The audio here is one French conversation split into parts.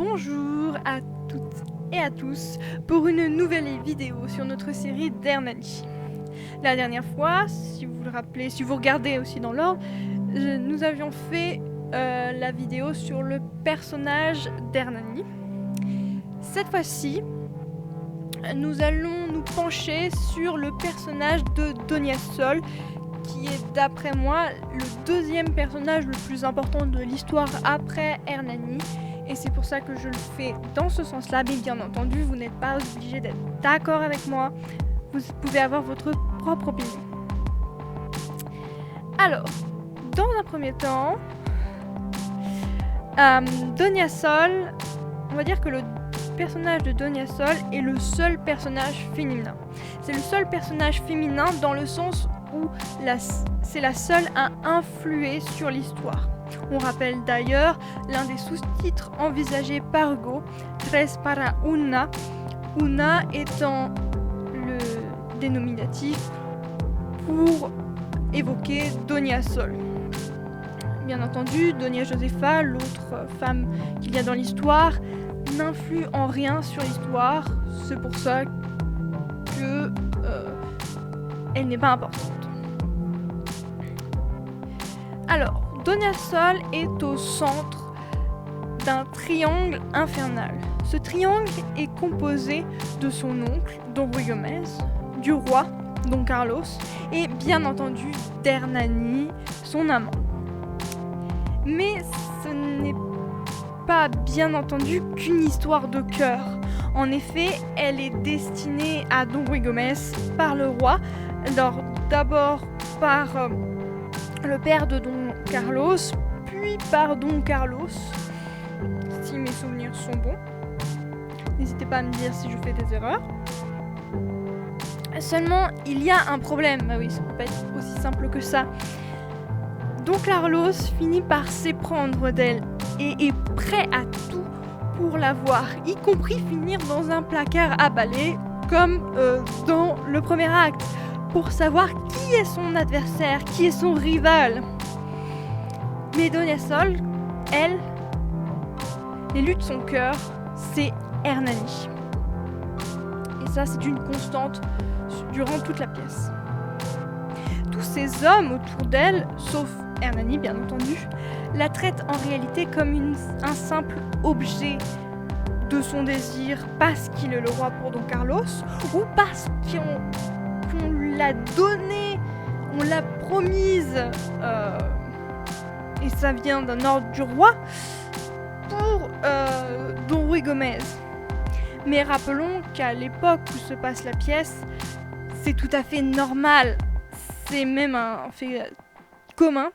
Bonjour à toutes et à tous pour une nouvelle vidéo sur notre série d'Hernani. La dernière fois, si vous le rappelez, si vous regardez aussi dans l'ordre, nous avions fait la vidéo sur le personnage d'Hernani. Cette fois-ci, nous allons nous pencher sur le personnage de Donia Sol, qui est d'après moi le deuxième personnage le plus important de l'histoire après Hernani. Et c'est pour ça que je le fais dans ce sens-là, mais bien entendu, vous n'êtes pas obligé d'être d'accord avec moi. Vous pouvez avoir votre propre opinion. Alors, dans un premier temps, Donia Sol, on va dire que le personnage de Donia Sol est le seul personnage féminin. C'est le seul personnage féminin dans le sens où c'est la seule à influer sur l'histoire. On rappelle d'ailleurs l'un des sous-titres envisagés par Hugo, Tres para una, una étant le dénominatif pour évoquer Donia Sol. Bien entendu, Donia Josefa, l'autre femme qu'il y a dans l'histoire, n'influe en rien sur l'histoire. C'est pour ça que elle n'est pas importante. Alors, Donia Sol est au centre d'un triangle infernal. Ce triangle est composé de son oncle, Don Ruy Gomez, du roi, Don Carlos, et bien entendu d'Hernani, son amant. Mais ce n'est pas bien entendu qu'une histoire de cœur. En effet, elle est destinée à Don Ruy Gomez par le roi, alors d'abord par le père de Don Carlos, puis par Don Carlos, si mes souvenirs sont bons. N'hésitez pas à me dire si je fais des erreurs. Seulement, il y a un problème. Ah oui, ça peut pas être aussi simple que ça. Don Carlos finit par s'éprendre d'elle et est prêt à tout pour la voir, y compris finir dans un placard à balai, comme dans le premier acte, pour savoir qui est son adversaire, qui est son rival. Mais Donia Sol, elle, l'élu de son cœur, c'est Hernani. Et ça, c'est une constante durant toute la pièce. Tous ces hommes autour d'elle, sauf Hernani bien entendu, la traitent en réalité comme un simple objet de son désir parce qu'il est le roi pour Don Carlos ou parce qu'on l'a donné, on l'a promise, et ça vient d'un ordre du roi, pour Don Ruy Gomez. Mais rappelons qu'à l'époque où se passe la pièce, c'est tout à fait normal, c'est même un fait commun,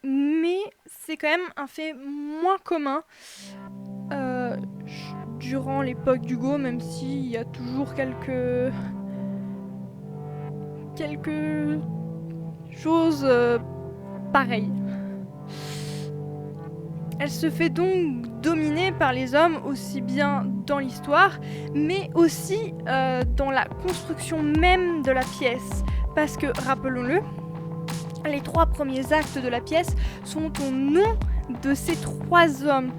mais c'est quand même un fait moins commun durant l'époque d'Hugo, même s'il y a toujours quelques choses pareilles. Elle se fait donc dominer par les hommes aussi bien dans l'histoire, mais aussi dans la construction même de la pièce. Parce que, rappelons-le, les 3 premiers actes de la pièce sont au nom de ces 3 hommes.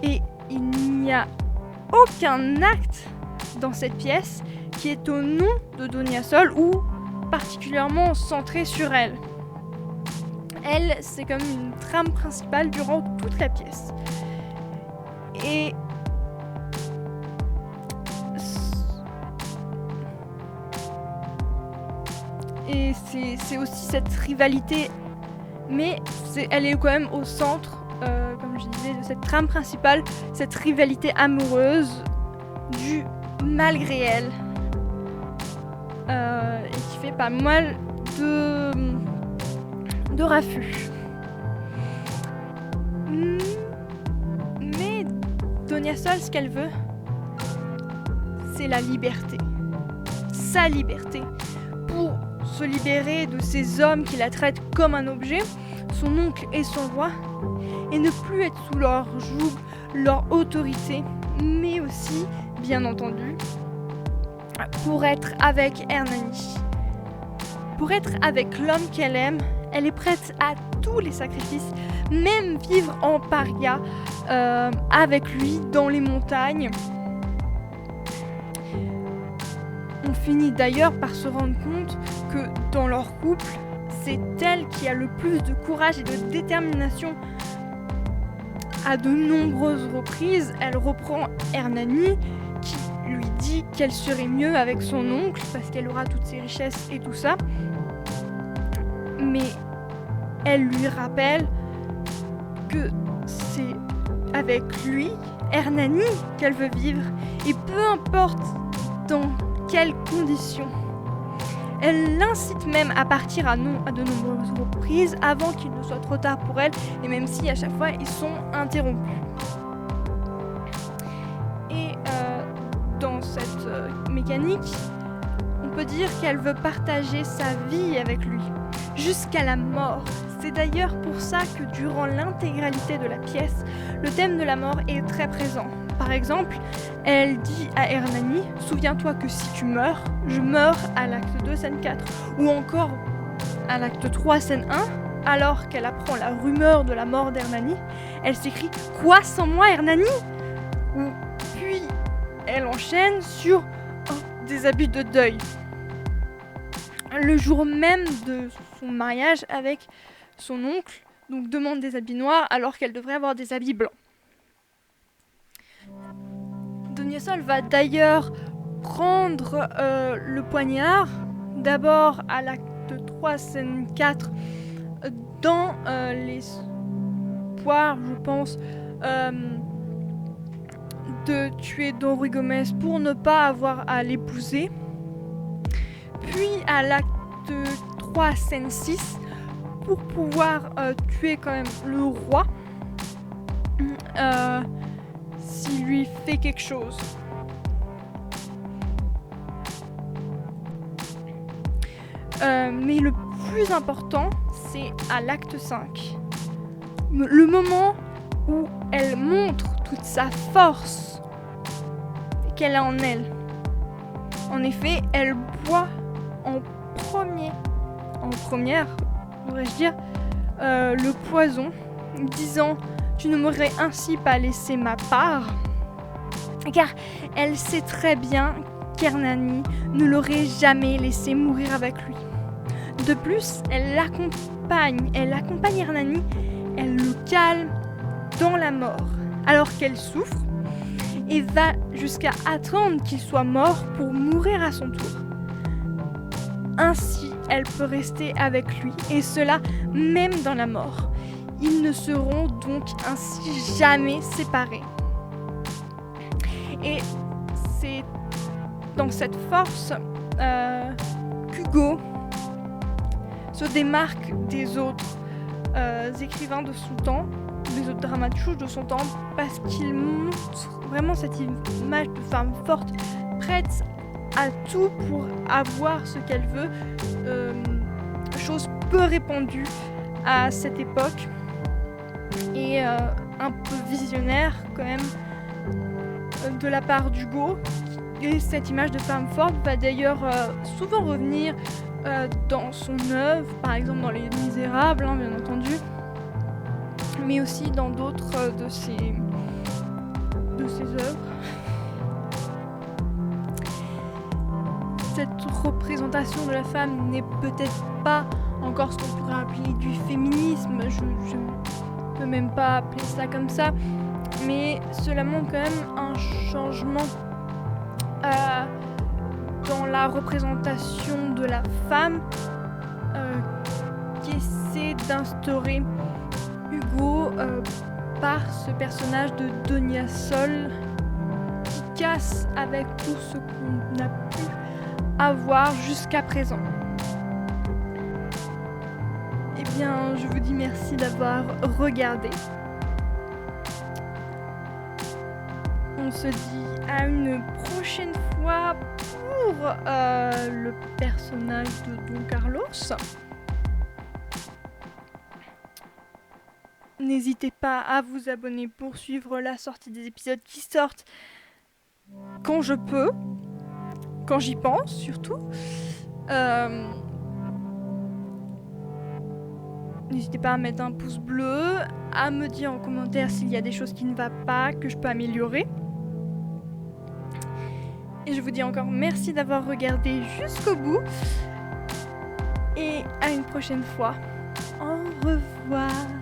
Et il n'y a aucun acte dans cette pièce qui est au nom de Donia Sol ou particulièrement centré sur elle. Elle, c'est comme une trame principale durant toute la pièce. Et c'est aussi cette rivalité, mais elle est quand même au centre, comme je disais, de cette trame principale, cette rivalité amoureuse du malgré elle, et qui fait pas mal de raffus. Mais Donia Sol, ce qu'elle veut, c'est la liberté. Sa liberté. Pour se libérer de ces hommes qui la traitent comme un objet, son oncle et son roi, et ne plus être sous leur joug, leur autorité, mais aussi, bien entendu, pour être avec Hernani. Pour être avec l'homme qu'elle aime, Elle est prête à tous les sacrifices, même vivre en paria avec lui dans les montagnes. On finit d'ailleurs par se rendre compte que dans leur couple, c'est elle qui a le plus de courage et de détermination. À de nombreuses reprises, elle reprend Hernani qui lui dit qu'elle serait mieux avec son oncle parce qu'elle aura toutes ses richesses et tout ça. Mais elle lui rappelle que c'est avec lui, Hernani, qu'elle veut vivre, et peu importe dans quelles conditions. Elle l'incite même à partir à de nombreuses reprises avant qu'il ne soit trop tard pour elle, et même si à chaque fois ils sont interrompus. Et dans cette mécanique, on peut dire qu'elle veut partager sa vie avec lui, jusqu'à la mort. C'est d'ailleurs pour ça que durant l'intégralité de la pièce, le thème de la mort est très présent. Par exemple, elle dit à Hernani « Souviens-toi que si tu meurs, je meurs à l'acte 2, scène 4. » Ou encore à l'acte 3, scène 1, alors qu'elle apprend la rumeur de la mort d'Hernani, elle s'écrie « Quoi sans moi, Hernani ?» Puis elle enchaîne sur des habits de deuil. Le jour même de son mariage avec son oncle, donc demande des habits noirs alors qu'elle devrait avoir des habits blancs. Donyasol va d'ailleurs prendre le poignard, d'abord à l'acte 3, scène 4, dans les poires, je pense, de tuer Don Ruy Gomez pour ne pas avoir à l'épouser. Puis à l'acte 3, scène 6, pour pouvoir tuer quand même le roi s'il lui fait quelque chose. Mais le plus important, c'est à l'acte 5. Le moment où elle montre toute sa force qu'elle a en elle. En effet, elle boit en première, devrais-je dire, le poison, disant « Tu ne m'aurais ainsi pas laissé ma part », car elle sait très bien qu'Hernani ne l'aurait jamais laissé mourir avec lui. De plus, elle accompagne Hernani, elle le calme dans la mort, alors qu'elle souffre, et va jusqu'à attendre qu'il soit mort pour mourir à son tour. Ainsi, elle peut rester avec lui, et cela même dans la mort. Ils ne seront donc ainsi jamais séparés. Et c'est dans cette force qu'Hugo se démarque des autres écrivains de son temps, des autres dramaturges de son temps, parce qu'il montre vraiment cette image de femme forte, prête à tout pour avoir ce qu'elle veut, chose peu répandue à cette époque, et un peu visionnaire quand même de la part d'Hugo. Et cette image de femme forte va d'ailleurs souvent revenir dans son œuvre, par exemple dans Les Misérables, bien entendu, mais aussi dans d'autres de ses œuvres. Cette représentation de la femme n'est peut-être pas encore ce qu'on pourrait appeler du féminisme, je ne peux même pas appeler ça comme ça, mais cela montre quand même un changement dans la représentation de la femme qui essaie d'instaurer Hugo par ce personnage de Donyasol qui casse avec tout ce qu'on a pu avoir jusqu'à présent. Eh bien, je vous dis merci d'avoir regardé. On se dit à une prochaine fois pour le personnage de Don Carlos. N'hésitez pas à vous abonner pour suivre la sortie des épisodes qui sortent quand je peux, quand j'y pense surtout. N'hésitez pas à mettre un pouce bleu, à me dire en commentaire s'il y a des choses qui ne vont pas, que je peux améliorer. Et je vous dis encore merci d'avoir regardé jusqu'au bout. Et à une prochaine fois. Au revoir.